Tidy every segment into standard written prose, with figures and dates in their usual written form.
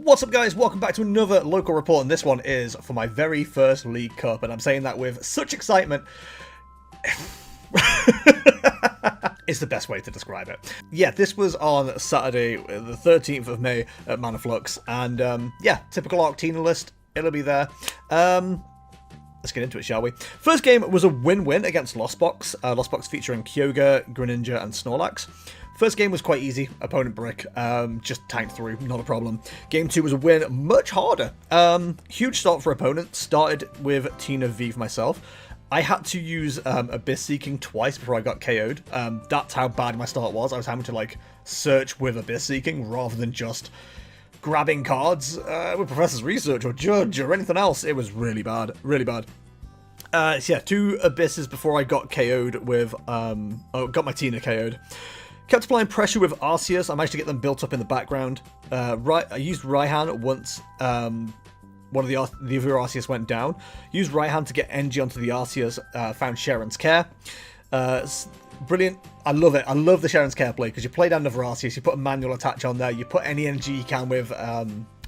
What's up guys, welcome back to another local report, and this one is for my very first League Cup, and I'm saying that with such excitement. It's the best way to describe it. Yeah, this was on Saturday, the 13th of May at Manaflux, and yeah, typical Arctina list, it'll be there. Let's get into it, shall we? First game was a win-win against Lostbox. Lostbox featuring Kyogre, Greninja, and Snorlax. First game was quite easy, opponent brick, just tanked through, not a problem. Game 2 was a win, much harder. Huge start for opponent, started with Tina V for myself. I had to use Abyss Seeking twice before I got KO'd. That's how bad my start was. I was having to like search with Abyss Seeking rather than just grabbing cards with Professor's Research or Judge or anything else. It was really bad, really bad. So yeah, 2 Abysses before I got KO'd with, got my Tina KO'd. Kept applying pressure with Arceus. I managed to get them built up in the background. I used Raihan once one of the other Arceus went down. Used Raihan to get NG onto the Arceus. Found Sharon's Care. Brilliant. I love it. I love the Sharon's Care play because you play down another Arceus, you put a manual attach on there, you put any energy you can with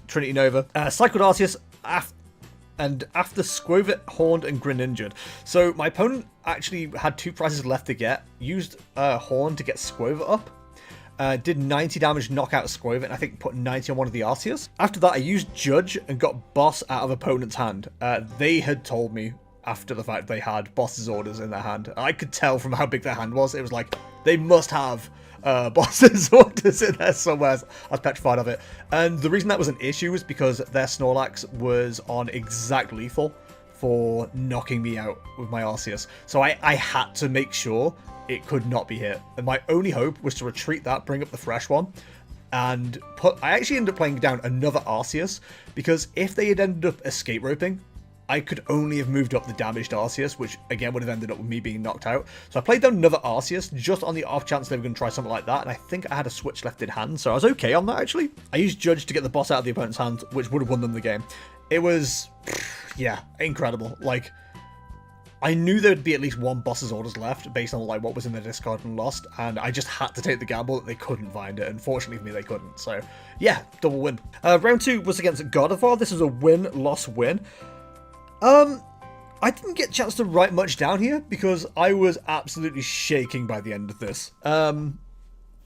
Trinity Nova. Cycled Arceus after Squovit, Horned, and Greninja. So my opponent actually had 2 prizes left to get. Used Horn to get Squovit up. Did 90 damage, knock out Squovit, and I think put 90 on one of the Arceus. After that, I used Judge and got Boss out of opponent's hand. They had told me after the fact they had Boss's orders in their hand. I could tell from how big their hand was. It was like, they must have Boss's orders in there somewhere. I was petrified of it. And the reason that was an issue was because their Snorlax was on exact lethal for knocking me out with my Arceus. So I had to make sure it could not be hit. And my only hope was to retreat that, bring up the fresh one, and I actually ended up playing down another Arceus, because if they had ended up escape roping, I could only have moved up the damaged Arceus, which again would have ended up with me being knocked out. So I played down another Arceus just on the off chance they were going to try something like that, and I think I had a switch left in hand, so I was okay on that actually. I used Judge to get the boss out of the opponent's hand, which would have won them the game. It was, yeah, incredible. Like, I knew there'd be at least one boss's orders left based on like what was in the discard and lost, and I just had to take the gamble that they couldn't find it. Unfortunately for me, they couldn't. So yeah, double win. Round 2 was against Gardevoir. This was a win-loss win. I didn't get a chance to write much down here because I was absolutely shaking by the end of this.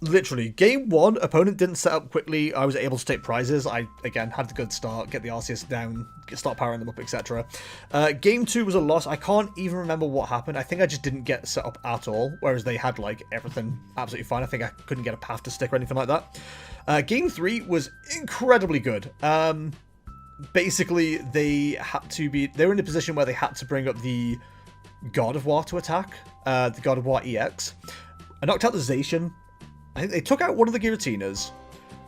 Literally, game 1, opponent didn't set up quickly. I was able to take prizes. I, again, had a good start, get the Arceus down, start powering them up, etc. Game 2 was a loss. I can't even remember what happened. I think I just didn't get set up at all, whereas they had, like, everything absolutely fine. I think I couldn't get a path to stick or anything like that. Game 3 was incredibly good. Basically, they were in a position where they had to bring up the Gardevoir to attack, the Gardevoir EX. I knocked out the Zacian. I think they took out one of the Giratinas.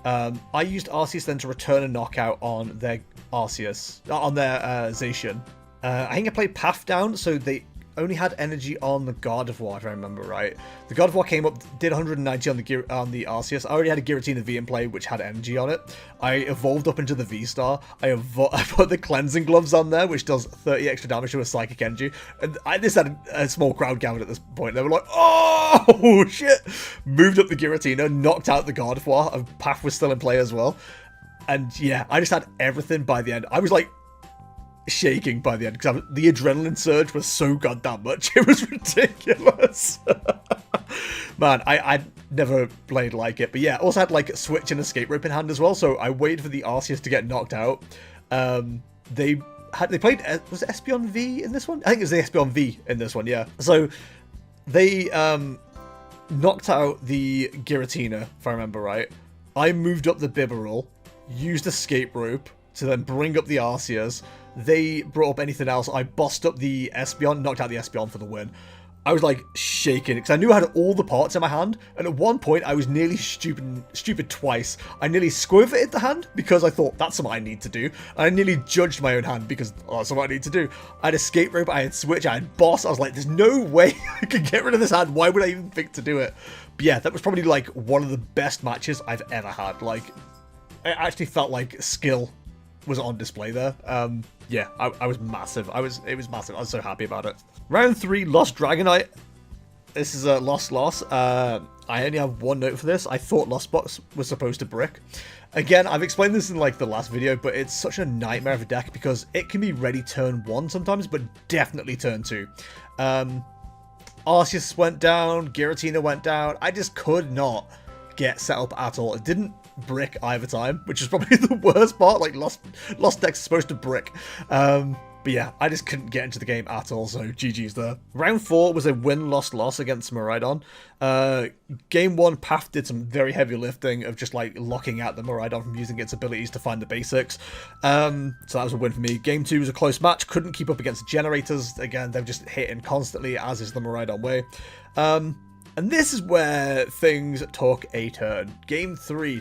I used Arceus then to return a knockout on their Arceus, on their Zacian. I think I played Path down, so they only had energy on the Gardevoir, if I remember right. The Gardevoir came up, did 190 on the Arceus. I already had a Giratina V in play, which had energy on it. I evolved up into the V-Star. I put the Cleansing Gloves on there, which does 30 extra damage to a Psychic Energy. And I just had a small crowd gathered at this point. They were like, oh, shit! Moved up the Giratina, knocked out the Gardevoir, and Path was still in play as well. And yeah, I just had everything by the end. I was like, shaking by the end because the adrenaline surge was so goddamn much. It was ridiculous. Man, I'd never played like it. But yeah, also had like switch and escape rope in hand as well. So I waited for the Arceus to get knocked out. They played, was it Espeon V in this one? I think it was the Espeon V in this one, yeah. So they knocked out the Giratina, if I remember right. I moved up the Bibarel, used escape rope to then bring up the Arceus. They brought up anything else. I bossed up the Espeon, knocked out the Espeon for the win. I was like shaking because I knew I had all the parts in my hand, and at one point I was nearly stupid twice. I nearly Squirted the hand because I thought that's something I need to do. And I nearly judged my own hand because that's something I need to do. I had escape rope, I had switch, I had boss. I was like, there's no way I could get rid of this hand. Why would I even think to do it? But yeah, that was probably like one of the best matches I've ever had. Like, it actually felt like skill was on display there. Yeah, I was massive. It was massive. I was so happy about it. Round 3, Lost Dragonite. This is a loss. I I only have one note for this. I thought Lost Box was supposed to brick. Again, I've explained this in like the last video, but it's such a nightmare of a deck because it can be ready turn 1 sometimes, but definitely turn 2. Arceus went down, Giratina went down. I just could not get set up at all. It didn't brick either time, which is probably the worst part. Like Lost Deck's supposed to brick. But yeah, I just couldn't get into the game at all, so GG's there. Round 4 was a win-loss-loss against Miraidon. Game 1, Path did some very heavy lifting of just like locking out the Miraidon from using its abilities to find the basics. So that was a win for me. Game 2 was a close match, couldn't keep up against the generators. Again, they're just hitting constantly, as is the Miraidon way. And this is where things took a turn. Game 3.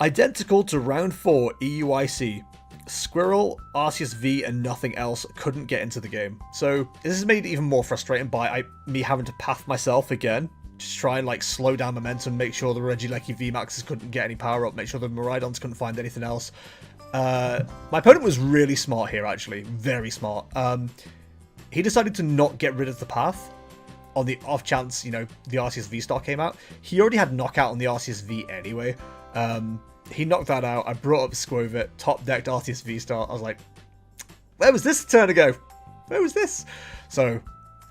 Identical to round 4 EUIC. Squirrel, Arceus V, and nothing else couldn't get into the game. So this is made even more frustrating by me having to path myself again. Just try and like slow down momentum, make sure the Regieleki VMAXs couldn't get any power up, make sure the Miraidons couldn't find anything else. My opponent was really smart here, actually. Very smart. He decided to not get rid of the path on the off chance, you know, the Arceus V-Star came out. He already had knockout on the Arceus V anyway. He knocked that out. I brought up Squovit, top decked Arceus V-Star. I was like, where was this a turn ago? Where was this? So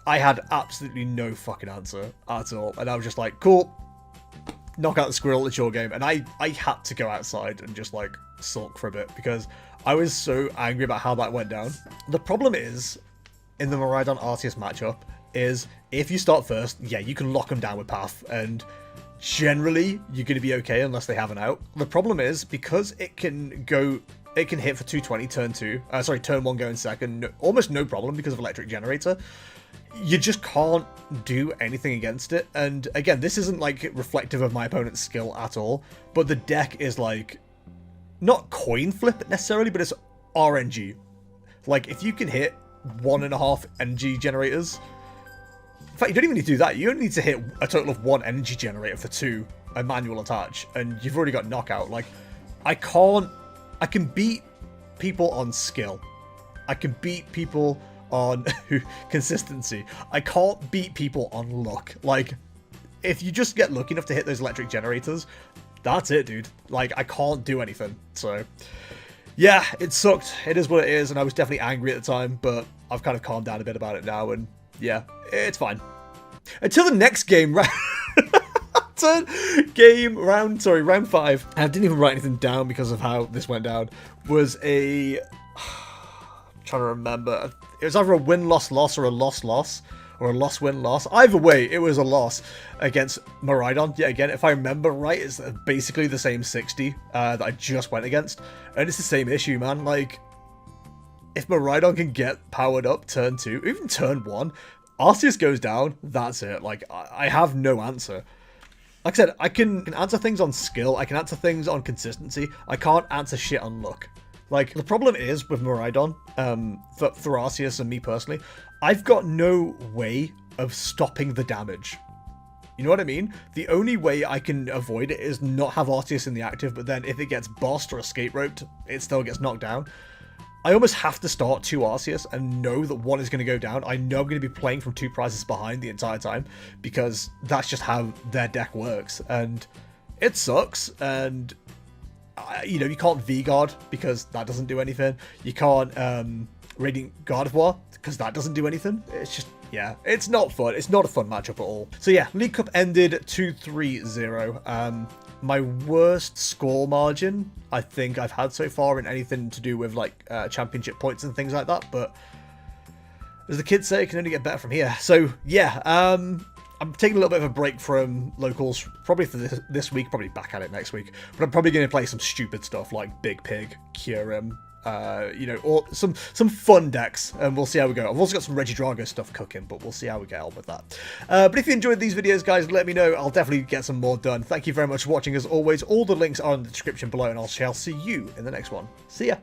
I had absolutely no fucking answer at all. And I was just like, cool, knock out the squirrel, it's your game. And I had to go outside and just like sulk for a bit because I was so angry about how that went down. The problem is, in the Miraidon Arceus matchup, is if you start first, yeah, you can lock them down with Path, and generally you're going to be okay unless they have an out. The problem is, because it can hit for 220 turn 1 going second, almost no problem because of Electric Generator. You just can't do anything against it. And again, this isn't like reflective of my opponent's skill at all, but the deck is like not coin flip necessarily, but it's RNG. Like if you can hit 1.5 energy generators, in fact, you don't even need to do that. You only need to hit a total of 1 energy generator for 2, a manual attach, and you've already got knockout. Like, I can beat people on skill. I can beat people on consistency. I can't beat people on luck. Like, if you just get lucky enough to hit those electric generators, that's it, dude. Like, I can't do anything. So, yeah, it sucked. It is what it is, and I was definitely angry at the time, but I've kind of calmed down a bit about it now, and yeah, it's fine. Until the next game, round 5. I didn't even write anything down because of how this went down. Was I'm trying to remember. It was either a win-loss-loss or a loss-loss. Or a loss-win-loss. Either way, it was a loss against Miraidon. Yet again, if I remember right, it's basically the same 60 that I just went against. And it's the same issue, man. Like, if Miraidon can get powered up turn 2, even turn 1, Arceus goes down, that's it. Like, I have no answer. Like I said, I can answer things on skill, I can answer things on consistency, I can't answer shit on luck. Like, the problem is with Miraidon, for Arceus and me personally, I've got no way of stopping the damage. You know what I mean? The only way I can avoid it is not have Arceus in the active, but then if it gets bossed or escape roped, it still gets knocked down. I almost have to start 2 Arceus and know that 1 is going to go down. I know I'm going to be playing from 2 prizes behind the entire time because that's just how their deck works. And it sucks. And, you know, you can't V-Guard because that doesn't do anything. You can't Radiant Gardevoir because that doesn't do anything. It's just, yeah, it's not fun. It's not a fun matchup at all. So yeah, League Cup ended 2-3-0. My worst score margin I think I've had so far in anything to do with like championship points and things like that, but as the kids say, it can only get better from here. So yeah, I'm taking a little bit of a break from locals, probably for this week, probably back at it next week, but I'm probably going to play some stupid stuff like Big Pig, Kyurem, you know, or some fun decks, and we'll see how we go. I've also got some Regidrago stuff cooking, but we'll see how we get on with that. But if you enjoyed these videos, guys, let me know. I'll definitely get some more done. Thank you very much for watching. As always, all the links are in the description below, and I shall see you in the next one. See ya!